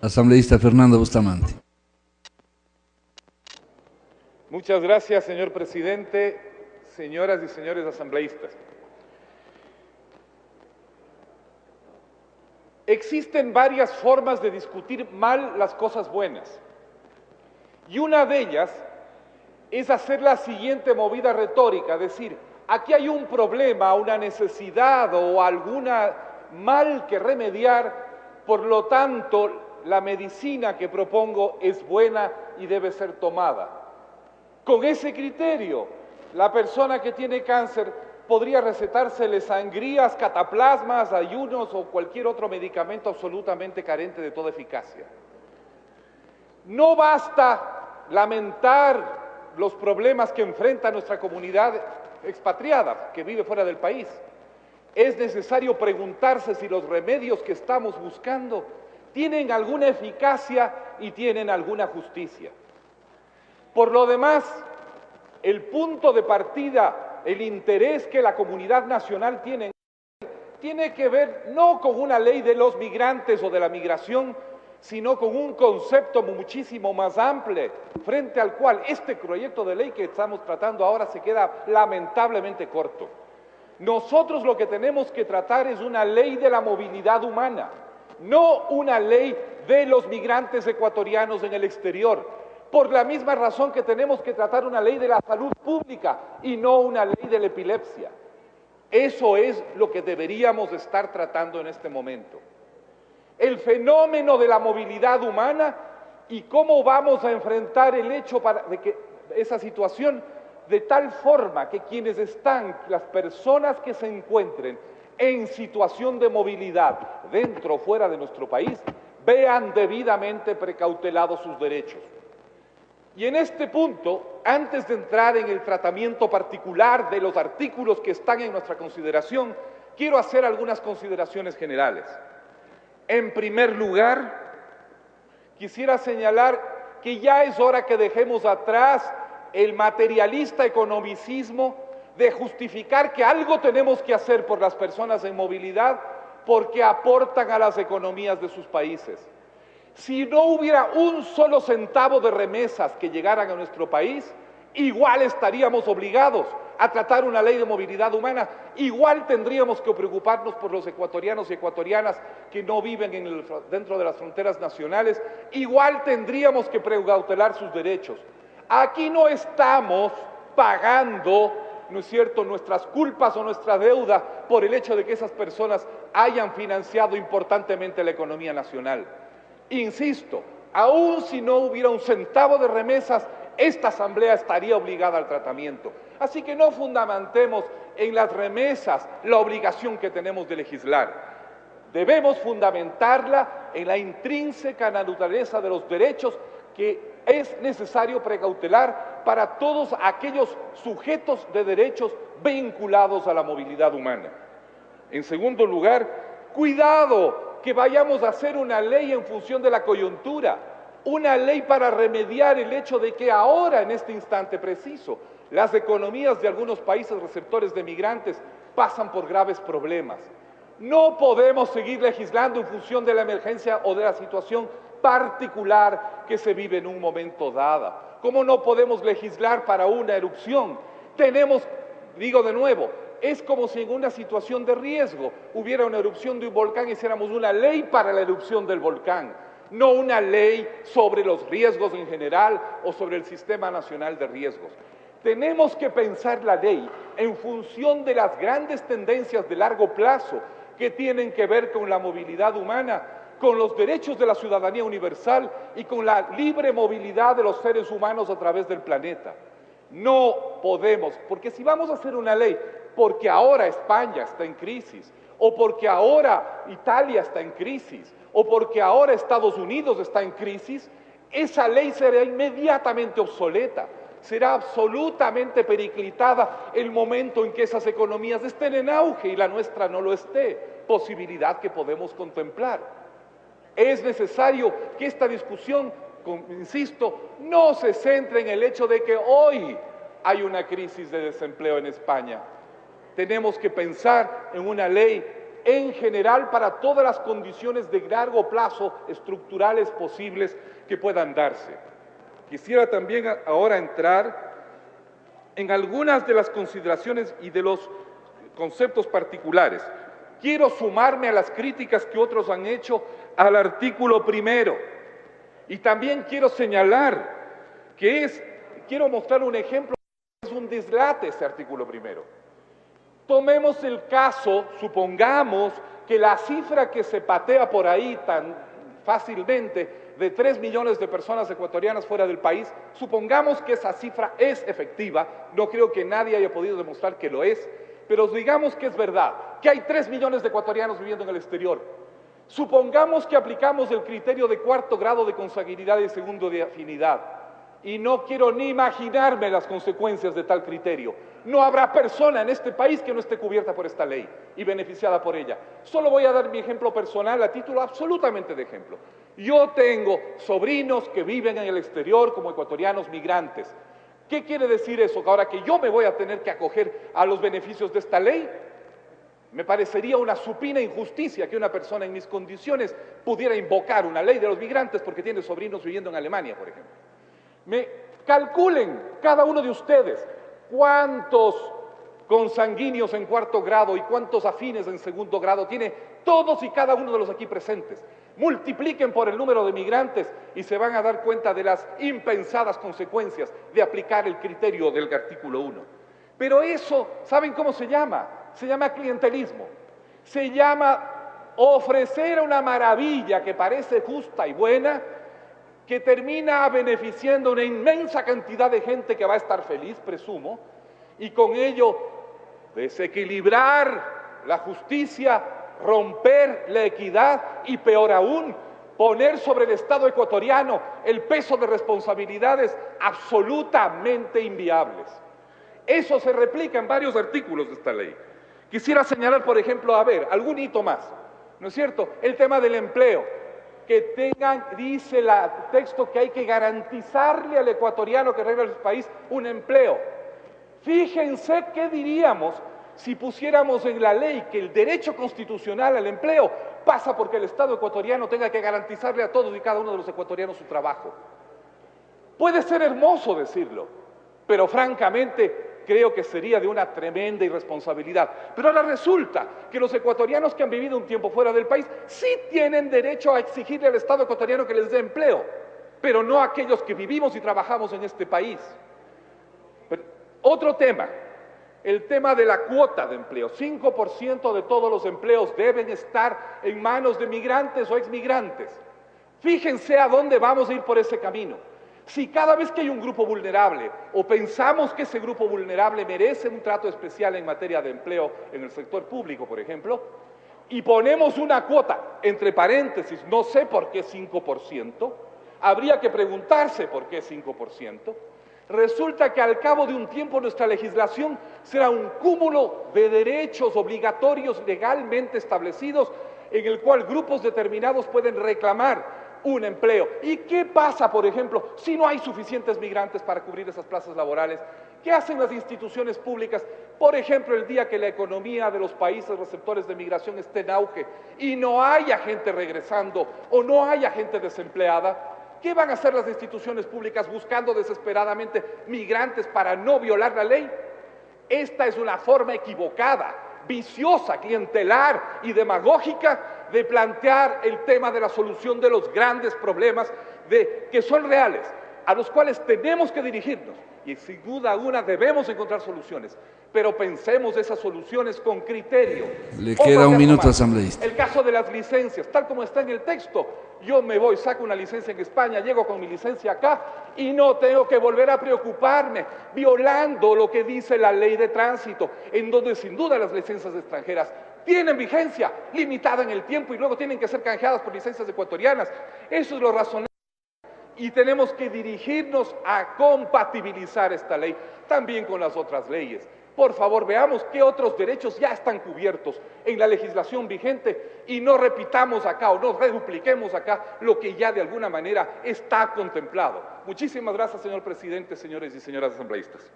Asambleísta Fernando Bustamante. Muchas gracias, señor presidente, señoras y señores asambleístas. Existen varias formas de discutir mal las cosas buenas. Y una de ellas es hacer la siguiente movida retórica, decir, aquí hay un problema, una necesidad o alguna mal que remediar, por lo tanto, la medicina que propongo es buena y debe ser tomada. Con ese criterio, la persona que tiene cáncer podría recetársele sangrías, cataplasmas, ayunos o cualquier otro medicamento absolutamente carente de toda eficacia. No basta lamentar los problemas que enfrenta nuestra comunidad expatriada, que vive fuera del país. Es necesario preguntarse si los remedios que estamos buscando tienen alguna eficacia y tienen alguna justicia. Por lo demás, el punto de partida, el interés que la comunidad nacional tiene que ver no con una ley de los migrantes o de la migración, sino con un concepto muchísimo más amplio, frente al cual este proyecto de ley que estamos tratando ahora se queda lamentablemente corto. Nosotros lo que tenemos que tratar es una ley de la movilidad humana, no una ley de los migrantes ecuatorianos en el exterior, por la misma razón que tenemos que tratar una ley de la salud pública y no una ley de la epilepsia. Eso es lo que deberíamos estar tratando en este momento. El fenómeno de la movilidad humana y cómo vamos a enfrentar el hecho de que esa situación de tal forma que quienes están, las personas que se encuentren en situación de movilidad dentro o fuera de nuestro país, vean debidamente precautelados sus derechos. Y en este punto, antes de entrar en el tratamiento particular de los artículos que están en nuestra consideración, quiero hacer algunas consideraciones generales. En primer lugar, quisiera señalar que ya es hora que dejemos atrás el materialista economicismo de justificar que algo tenemos que hacer por las personas en movilidad porque aportan a las economías de sus países. Si no hubiera un solo centavo de remesas que llegaran a nuestro país, igual estaríamos obligados a tratar una ley de movilidad humana, igual tendríamos que preocuparnos por los ecuatorianos y ecuatorianas que no viven dentro de las fronteras nacionales, igual tendríamos que precautelar sus derechos. Aquí no estamos pagando, ¿no es cierto?, nuestras culpas o nuestra deuda por el hecho de que esas personas hayan financiado importantemente la economía nacional. Insisto, aun si no hubiera un centavo de remesas, esta asamblea estaría obligada al tratamiento. Así que no fundamentemos en las remesas la obligación que tenemos de legislar. Debemos fundamentarla en la intrínseca naturaleza de los derechos que es necesario precautelar para todos aquellos sujetos de derechos vinculados a la movilidad humana. En segundo lugar, cuidado que vayamos a hacer una ley en función de la coyuntura, una ley para remediar el hecho de que ahora, en este instante preciso, las economías de algunos países receptores de migrantes pasan por graves problemas. No podemos seguir legislando en función de la emergencia o de la situación particular que se vive en un momento dado. ¿Cómo no podemos legislar para una erupción? Digo de nuevo, es como si en una situación de riesgo hubiera una erupción de un volcán y hiciéramos una ley para la erupción del volcán, no una ley sobre los riesgos en general o sobre el Sistema Nacional de Riesgos. Tenemos que pensar la ley en función de las grandes tendencias de largo plazo que tienen que ver con la movilidad humana, con los derechos de la ciudadanía universal y con la libre movilidad de los seres humanos a través del planeta. No podemos, porque si vamos a hacer una ley porque ahora España está en crisis, o porque ahora Italia está en crisis, o porque ahora Estados Unidos está en crisis, esa ley será inmediatamente obsoleta, será absolutamente periclitada el momento en que esas economías estén en auge y la nuestra no lo esté, posibilidad que podemos contemplar. Es necesario que esta discusión, insisto, no se centre en el hecho de que hoy hay una crisis de desempleo en España. Tenemos que pensar en una ley en general para todas las condiciones de largo plazo estructurales posibles que puedan darse. Quisiera también ahora entrar en algunas de las consideraciones y de los conceptos particulares. Quiero sumarme a las críticas que otros han hecho al artículo primero y también quiero señalar que quiero mostrar un ejemplo, es un dislate este artículo primero. Tomemos el caso, supongamos que la cifra que se patea por ahí tan fácilmente de 3 millones de personas ecuatorianas fuera del país, supongamos que esa cifra es efectiva, no creo que nadie haya podido demostrar que lo es, pero digamos que es verdad, que hay 3 millones de ecuatorianos viviendo en el exterior. Supongamos que aplicamos el criterio de cuarto grado de consanguinidad y segundo de afinidad, y no quiero ni imaginarme las consecuencias de tal criterio. No habrá persona en este país que no esté cubierta por esta ley y beneficiada por ella. Solo voy a dar mi ejemplo personal a título absolutamente de ejemplo. Yo tengo sobrinos que viven en el exterior como ecuatorianos migrantes. ¿Qué quiere decir eso? Que ahora que yo me voy a tener que acoger a los beneficios de esta ley, me parecería una supina injusticia que una persona en mis condiciones pudiera invocar una ley de los migrantes porque tiene sobrinos viviendo en Alemania, por ejemplo. Calculen cada uno de ustedes cuántos consanguíneos en cuarto grado y cuántos afines en segundo grado tiene todos y cada uno de los aquí presentes. Multipliquen por el número de migrantes y se van a dar cuenta de las impensadas consecuencias de aplicar el criterio del artículo 1. Pero eso, ¿saben cómo se llama? Se llama clientelismo. Se llama ofrecer una maravilla que parece justa y buena, que termina beneficiando a una inmensa cantidad de gente que va a estar feliz, presumo, y con ello desequilibrar la justicia, romper la equidad y peor aún, poner sobre el Estado ecuatoriano el peso de responsabilidades absolutamente inviables. Eso se replica en varios artículos de esta ley. Quisiera señalar, por ejemplo, algún hito más, ¿no es cierto? El tema del empleo. Que tengan, dice el texto, que hay que garantizarle al ecuatoriano que regresa al país un empleo. Fíjense qué diríamos si pusiéramos en la ley que el derecho constitucional al empleo pasa porque el Estado ecuatoriano tenga que garantizarle a todos y cada uno de los ecuatorianos su trabajo. Puede ser hermoso decirlo, pero francamente creo que sería de una tremenda irresponsabilidad. Pero ahora resulta que los ecuatorianos que han vivido un tiempo fuera del país sí tienen derecho a exigirle al Estado ecuatoriano que les dé empleo, pero no aquellos que vivimos y trabajamos en este país. Pero, otro tema, el tema de la cuota de empleo. 5% de todos los empleos deben estar en manos de migrantes o exmigrantes. Fíjense a dónde vamos a ir por ese camino. Si cada vez que hay un grupo vulnerable o pensamos que ese grupo vulnerable merece un trato especial en materia de empleo en el sector público, por ejemplo, y ponemos una cuota, entre paréntesis, no sé por qué 5%, habría que preguntarse por qué 5%, resulta que al cabo de un tiempo nuestra legislación será un cúmulo de derechos obligatorios legalmente establecidos en el cual grupos determinados pueden reclamar un empleo. ¿Y qué pasa, por ejemplo, si no hay suficientes migrantes para cubrir esas plazas laborales? ¿Qué hacen las instituciones públicas? Por ejemplo, el día que la economía de los países receptores de migración esté en auge y no haya gente regresando o no haya gente desempleada, ¿qué van a hacer las instituciones públicas buscando desesperadamente migrantes para no violar la ley? Esta es una forma equivocada, viciosa, clientelar y demagógica de plantear el tema de la solución de los grandes problemas que son reales, a los cuales tenemos que dirigirnos y sin duda alguna debemos encontrar soluciones, pero pensemos esas soluciones con criterio. Le queda un minuto, asambleísta. El caso de las licencias, tal como está en el texto, yo me voy, saco una licencia en España, llego con mi licencia acá y no tengo que volver a preocuparme, violando lo que dice la ley de tránsito, en donde sin duda las licencias extranjeras tienen vigencia limitada en el tiempo y luego tienen que ser canjeadas por licencias ecuatorianas. Eso es lo razonable. Y tenemos que dirigirnos a compatibilizar esta ley también con las otras leyes. Por favor, veamos qué otros derechos ya están cubiertos en la legislación vigente y no repitamos acá o no redupliquemos acá lo que ya de alguna manera está contemplado. Muchísimas gracias, señor presidente, señores y señoras asambleístas.